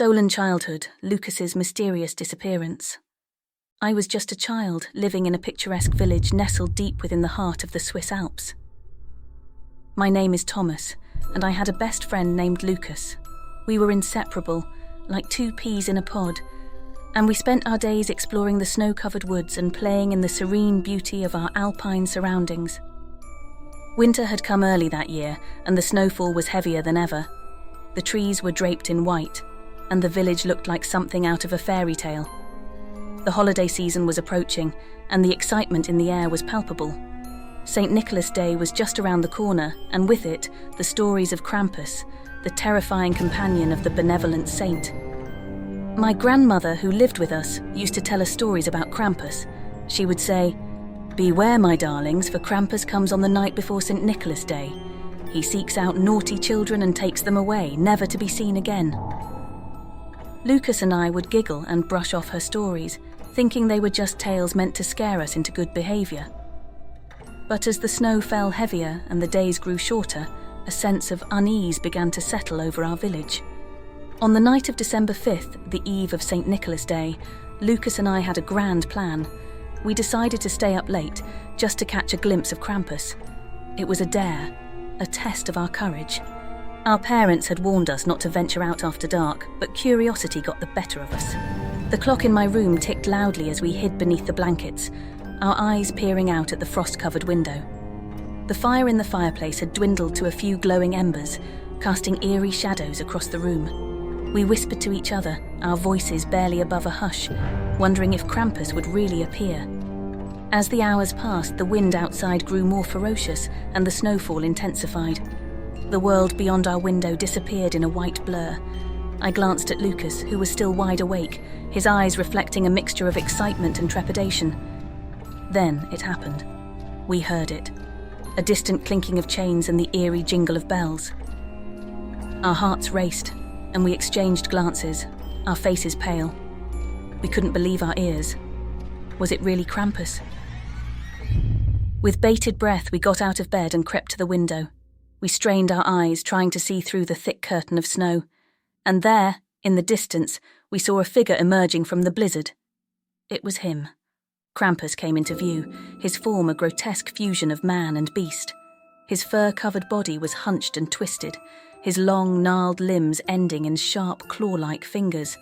Stolen childhood, Lucas's mysterious disappearance. I was just a child living in a picturesque village nestled deep within the heart of the Swiss Alps. My name is Thomas, and I had a best friend named Lucas. We were inseparable, like two peas in a pod, and we spent our days exploring the snow-covered woods and playing in the serene beauty of our alpine surroundings. Winter had come early that year, and the snowfall was heavier than ever. The trees were draped in white, and the village looked like something out of a fairy tale. The holiday season was approaching, and the excitement in the air was palpable. St. Nicholas Day was just around the corner, and with it, the stories of Krampus, the terrifying companion of the benevolent saint. My grandmother, who lived with us, used to tell us stories about Krampus. She would say, "Beware, my darlings, for Krampus comes on the night before St. Nicholas Day. He seeks out naughty children and takes them away, never to be seen again." Lucas and I would giggle and brush off her stories, thinking they were just tales meant to scare us into good behaviour. But as the snow fell heavier and the days grew shorter, a sense of unease began to settle over our village. On the night of December 5th, the eve of St. Nicholas Day, Lucas and I had a grand plan. We decided to stay up late, just to catch a glimpse of Krampus. It was a dare, a test of our courage. Our parents had warned us not to venture out after dark, but curiosity got the better of us. The clock in my room ticked loudly as we hid beneath the blankets, our eyes peering out at the frost-covered window. The fire in the fireplace had dwindled to a few glowing embers, casting eerie shadows across the room. We whispered to each other, our voices barely above a hush, wondering if Krampus would really appear. As the hours passed, the wind outside grew more ferocious and the snowfall intensified. The world beyond our window disappeared in a white blur. I glanced at Lucas, who was still wide awake, his eyes reflecting a mixture of excitement and trepidation. Then it happened. We heard it. A distant clinking of chains and the eerie jingle of bells. Our hearts raced, and we exchanged glances, our faces pale. We couldn't believe our ears. Was it really Krampus? With bated breath, we got out of bed and crept to the window. We strained our eyes, trying to see through the thick curtain of snow. And there, in the distance, we saw a figure emerging from the blizzard. It was him. Krampus came into view, his form a grotesque fusion of man and beast. His fur-covered body was hunched and twisted, his long, gnarled limbs ending in sharp, claw-like fingers.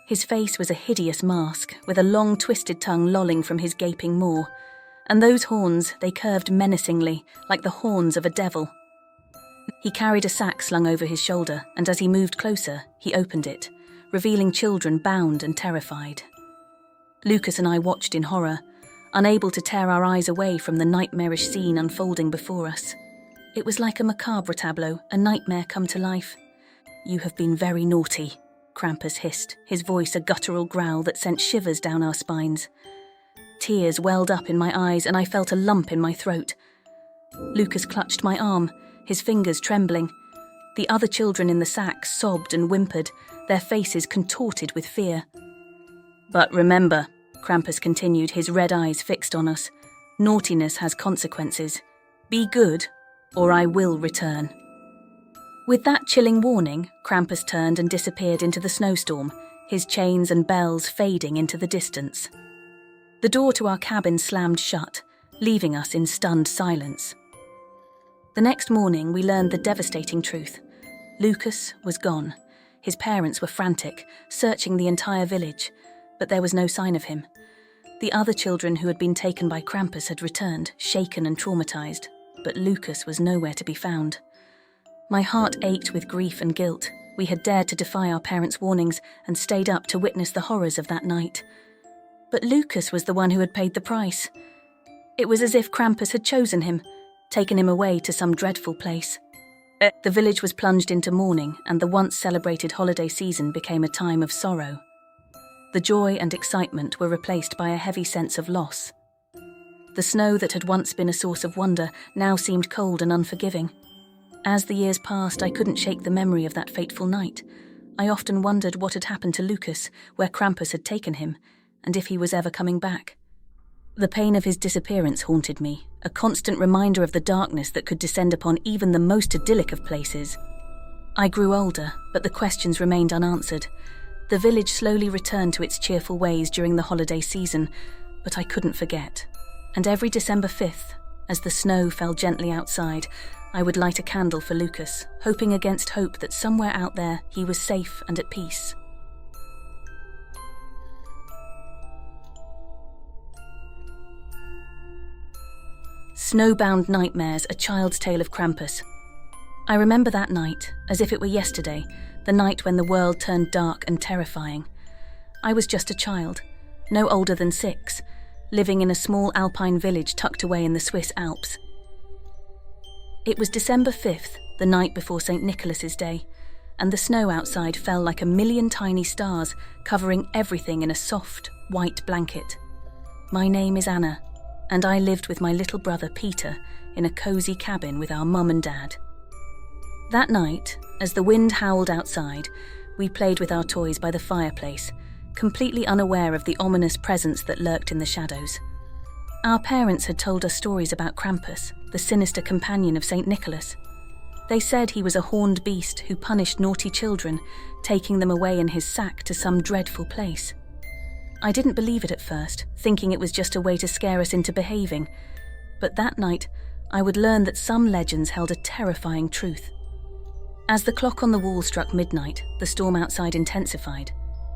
His face was a hideous mask, with a long, twisted tongue lolling from his gaping maw. And those horns, they curved menacingly, like the horns of a devil. He carried a sack slung over his shoulder, and as he moved closer, he opened it, revealing children bound and terrified. Lucas and I watched in horror, unable to tear our eyes away from the nightmarish scene unfolding before us. It was like a macabre tableau, a nightmare come to life. "You have been very naughty," Krampus hissed, his voice a guttural growl that sent shivers down our spines. Tears welled up in my eyes and I felt a lump in my throat. Lucas clutched my arm, his fingers trembling. The other children in the sack sobbed and whimpered, their faces contorted with fear. "But remember," Krampus continued, his red eyes fixed on us, "naughtiness has consequences. Be good, or I will return." With that chilling warning, Krampus turned and disappeared into the snowstorm, his chains and bells fading into the distance. The door to our cabin slammed shut, leaving us in stunned silence. The next morning, we learned the devastating truth. Lucas was gone. His parents were frantic, searching the entire village, but there was no sign of him. The other children who had been taken by Krampus had returned, shaken and traumatized, but Lucas was nowhere to be found. My heart ached with grief and guilt. We had dared to defy our parents' warnings and stayed up to witness the horrors of that night. But Lucas was the one who had paid the price. It was as if Krampus had chosen him, taken him away to some dreadful place. The village was plunged into mourning, and the once celebrated holiday season became a time of sorrow. The joy and excitement were replaced by a heavy sense of loss. The snow that had once been a source of wonder now seemed cold and unforgiving. As the years passed, I couldn't shake the memory of that fateful night. I often wondered what had happened to Lucas, where Krampus had taken him, and if he was ever coming back. The pain of his disappearance haunted me, a constant reminder of the darkness that could descend upon even the most idyllic of places. I grew older, but the questions remained unanswered. The village slowly returned to its cheerful ways during the holiday season, but I couldn't forget. And every December 5th, as the snow fell gently outside, I would light a candle for Lucas, hoping against hope that somewhere out there he was safe and at peace. Snowbound Nightmares, A Child's Tale of Krampus. I remember that night, as if it were yesterday, the night when the world turned dark and terrifying. I was just a child, no older than 6, living in a small alpine village tucked away in the Swiss Alps. It was December 5th, the night before St. Nicholas's Day, and the snow outside fell like a million tiny stars, covering everything in a soft, white blanket. My name is Anna, and I lived with my little brother Peter in a cozy cabin with our mum and dad. That night, as the wind howled outside, we played with our toys by the fireplace, completely unaware of the ominous presence that lurked in the shadows. Our parents had told us stories about Krampus, the sinister companion of St. Nicholas. They said he was a horned beast who punished naughty children, taking them away in his sack to some dreadful place. I didn't believe it at first, thinking it was just a way to scare us into behaving. But that night, I would learn that some legends held a terrifying truth. As the clock on the wall struck midnight, the storm outside intensified.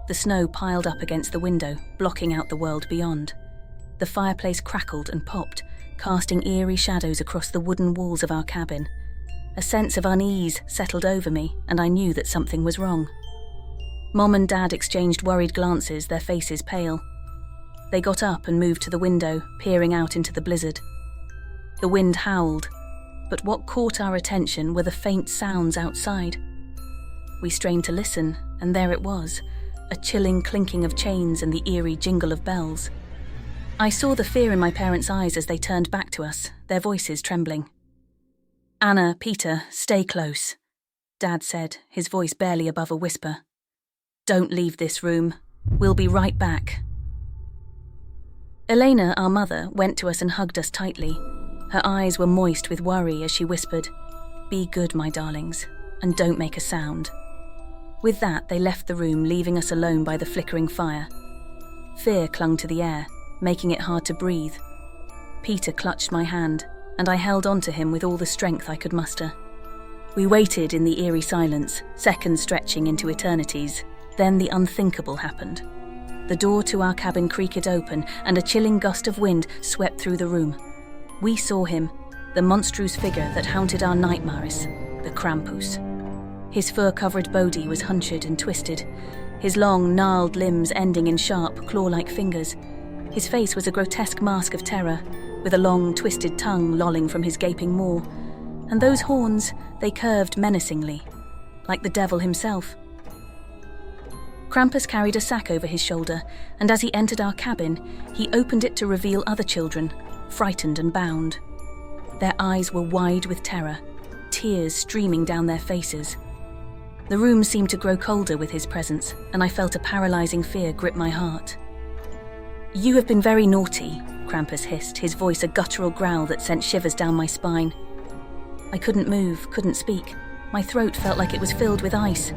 The snow piled up against the window, blocking out the world beyond. The fireplace crackled and popped, casting eerie shadows across the wooden walls of our cabin. A sense of unease settled over me, and I knew that something was wrong. Mom and Dad exchanged worried glances, their faces pale. They got up and moved to the window, peering out into the blizzard. The wind howled, but what caught our attention were the faint sounds outside. We strained to listen, and there it was, a chilling clinking of chains and the eerie jingle of bells. I saw the fear in my parents' eyes as they turned back to us, their voices trembling. "Anna, Peter, stay close," Dad said, his voice barely above a whisper. "Don't leave this room. We'll be right back." Elena, our mother, went to us and hugged us tightly. Her eyes were moist with worry as she whispered, "Be good, my darlings, and don't make a sound." With that, they left the room, leaving us alone by the flickering fire. Fear clung to the air, making it hard to breathe. Peter clutched my hand, and I held on to him with all the strength I could muster. We waited in the eerie silence, seconds stretching into eternities. Then the unthinkable happened. The door to our cabin creaked open, and a chilling gust of wind swept through the room. We saw him, the monstrous figure that haunted our nightmares, the Krampus. His fur-covered body was hunched and twisted, his long, gnarled limbs ending in sharp, claw-like fingers. His face was a grotesque mask of terror, with a long, twisted tongue lolling from his gaping maw. And those horns, they curved menacingly, like the devil himself. Krampus carried a sack over his shoulder, and as he entered our cabin, he opened it to reveal other children, frightened and bound. Their eyes were wide with terror, tears streaming down their faces. The room seemed to grow colder with his presence, and I felt a paralyzing fear grip my heart. "You have been very naughty," Krampus hissed, his voice a guttural growl that sent shivers down my spine. I couldn't move, couldn't speak. My throat felt like it was filled with ice.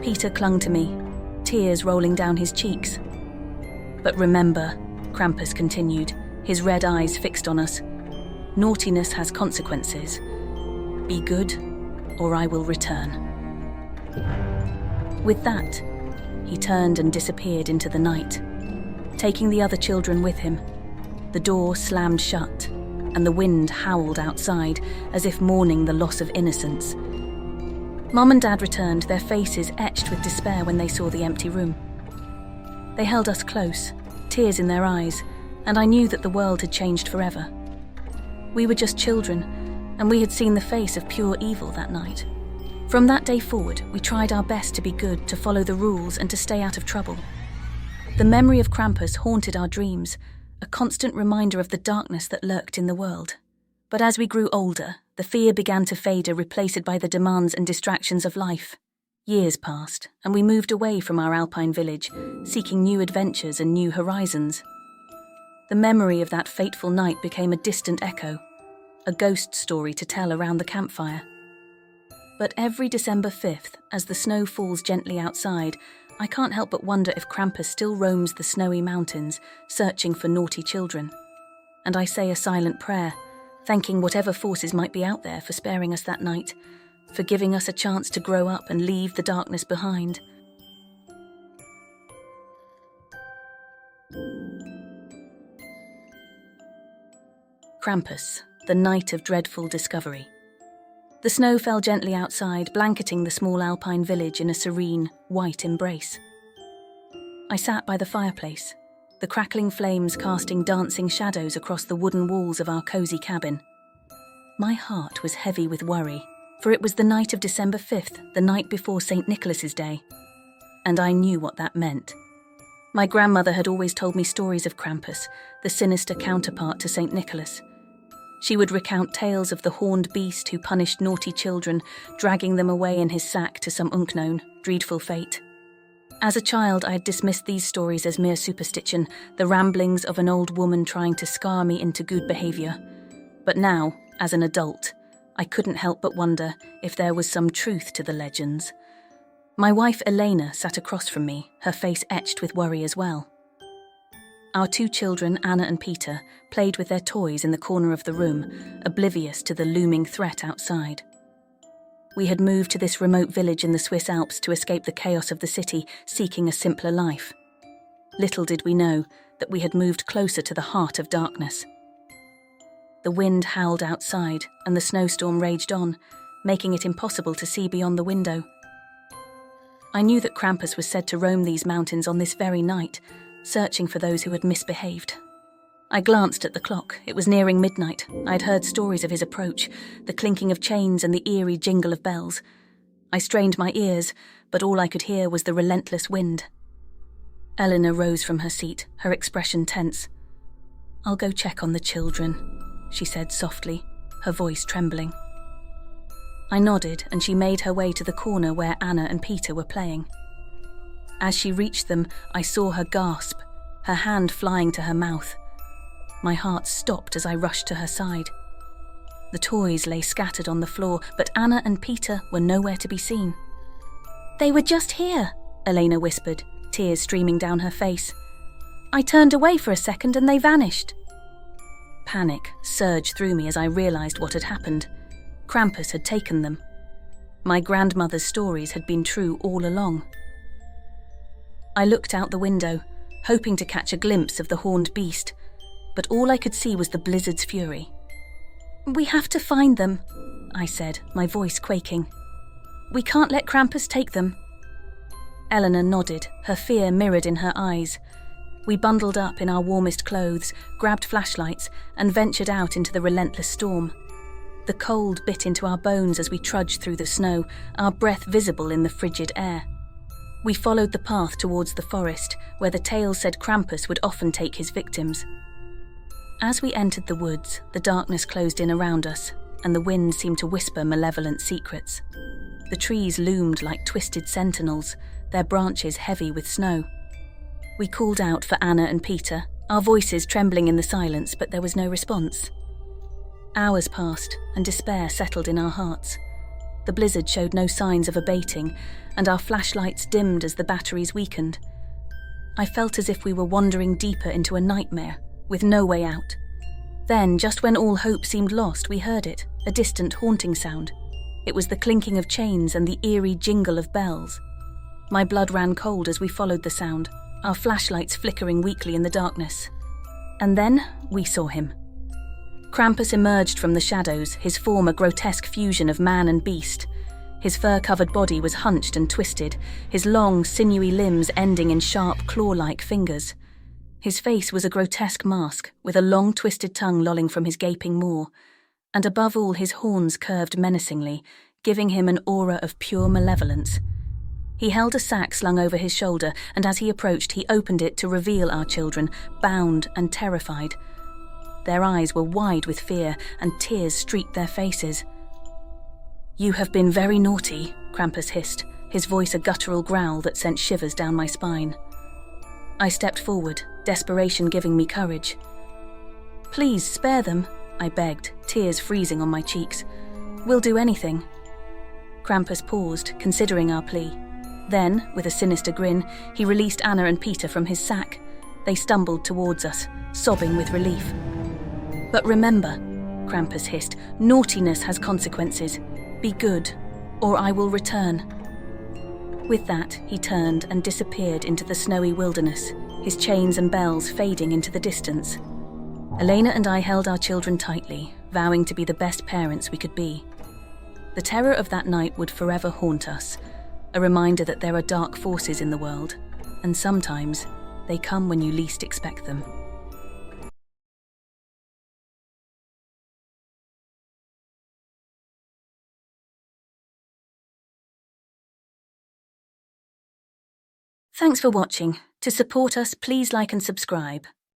Peter clung to me, tears rolling down his cheeks. "But remember," Krampus continued, his red eyes fixed on us, "naughtiness has consequences. Be good, or I will return." With that, he turned and disappeared into the night, taking the other children with him. The door slammed shut, and the wind howled outside as if mourning the loss of innocence. Mom and Dad returned, their faces etched with despair when they saw the empty room. They held us close, tears in their eyes, and I knew that the world had changed forever. We were just children, and we had seen the face of pure evil that night. From that day forward, we tried our best to be good, to follow the rules, and to stay out of trouble. The memory of Krampus haunted our dreams, a constant reminder of the darkness that lurked in the world. But as we grew older, the fear began to fade, replaced by the demands and distractions of life. Years passed, and we moved away from our alpine village, seeking new adventures and new horizons. The memory of that fateful night became a distant echo, a ghost story to tell around the campfire. But every December 5th, as the snow falls gently outside, I can't help but wonder if Krampus still roams the snowy mountains, searching for naughty children. And I say a silent prayer, thanking whatever forces might be out there for sparing us that night, for giving us a chance to grow up and leave the darkness behind. Krampus, the night of dreadful discovery. The snow fell gently outside, blanketing the small alpine village in a serene, white embrace. I sat by the fireplace, the crackling flames casting dancing shadows across the wooden walls of our cosy cabin. My heart was heavy with worry, for it was the night of December 5th, the night before St. Nicholas's Day, and I knew what that meant. My grandmother had always told me stories of Krampus, the sinister counterpart to St. Nicholas. She would recount tales of the horned beast who punished naughty children, dragging them away in his sack to some unknown, dreadful fate. As a child, I had dismissed these stories as mere superstition, the ramblings of an old woman trying to scar me into good behaviour. But now, as an adult, I couldn't help but wonder if there was some truth to the legends. My wife Elena sat across from me, her face etched with worry as well. Our 2 children, Anna and Peter, played with their toys in the corner of the room, oblivious to the looming threat outside. We had moved to this remote village in the Swiss Alps to escape the chaos of the city, seeking a simpler life. Little did we know that we had moved closer to the heart of darkness. The wind howled outside, and the snowstorm raged on, making it impossible to see beyond the window. I knew that Krampus was said to roam these mountains on this very night, searching for those who had misbehaved. I glanced at the clock. It was nearing midnight. I had heard stories of his approach, the clinking of chains and the eerie jingle of bells. I strained my ears, but all I could hear was the relentless wind. Eleanor rose from her seat, her expression tense. "I'll go check on the children," she said softly, her voice trembling. I nodded, and she made her way to the corner where Anna and Peter were playing. As she reached them, I saw her gasp, her hand flying to her mouth. My heart stopped as I rushed to her side. The toys lay scattered on the floor, but Anna and Peter were nowhere to be seen. "They were just here," Elena whispered, tears streaming down her face. "I turned away for a second and they vanished." Panic surged through me as I realized what had happened. Krampus had taken them. My grandmother's stories had been true all along. I looked out the window, hoping to catch a glimpse of the horned beast, but all I could see was the blizzard's fury. "We have to find them," I said, my voice quaking. "We can't let Krampus take them." Eleanor nodded, her fear mirrored in her eyes. We bundled up in our warmest clothes, grabbed flashlights, and ventured out into the relentless storm. The cold bit into our bones as we trudged through the snow, our breath visible in the frigid air. We followed the path towards the forest, where the tales said Krampus would often take his victims. As we entered the woods, the darkness closed in around us, and the wind seemed to whisper malevolent secrets. The trees loomed like twisted sentinels, their branches heavy with snow. We called out for Anna and Peter, our voices trembling in the silence, but there was no response. Hours passed, and despair settled in our hearts. The blizzard showed no signs of abating, and our flashlights dimmed as the batteries weakened. I felt as if we were wandering deeper into a nightmare, with no way out. Then, just when all hope seemed lost, we heard it, a distant haunting sound. It was the clinking of chains and the eerie jingle of bells. My blood ran cold as we followed the sound, our flashlights flickering weakly in the darkness. And then we saw him. Krampus emerged from the shadows, his form a grotesque fusion of man and beast. His fur-covered body was hunched and twisted, his long, sinewy limbs ending in sharp, claw-like fingers. His face was a grotesque mask, with a long, twisted tongue lolling from his gaping maw, and above all his horns curved menacingly, giving him an aura of pure malevolence. He held a sack slung over his shoulder, and as he approached, he opened it to reveal our children, bound and terrified. Their eyes were wide with fear, and tears streaked their faces. "You have been very naughty," Krampus hissed, his voice a guttural growl that sent shivers down my spine. I stepped forward, desperation giving me courage. "Please, spare them," I begged, tears freezing on my cheeks. "We'll do anything." Krampus paused, considering our plea. Then, with a sinister grin, he released Anna and Peter from his sack. They stumbled towards us, sobbing with relief. "But remember," Krampus hissed, "naughtiness has consequences. Be good, or I will return." With that, he turned and disappeared into the snowy wilderness, his chains and bells fading into the distance. Elena and I held our children tightly, vowing to be the best parents we could be. The terror of that night would forever haunt us, a reminder that there are dark forces in the world, and sometimes they come when you least expect them. Thanks for watching. To support us, please like and subscribe.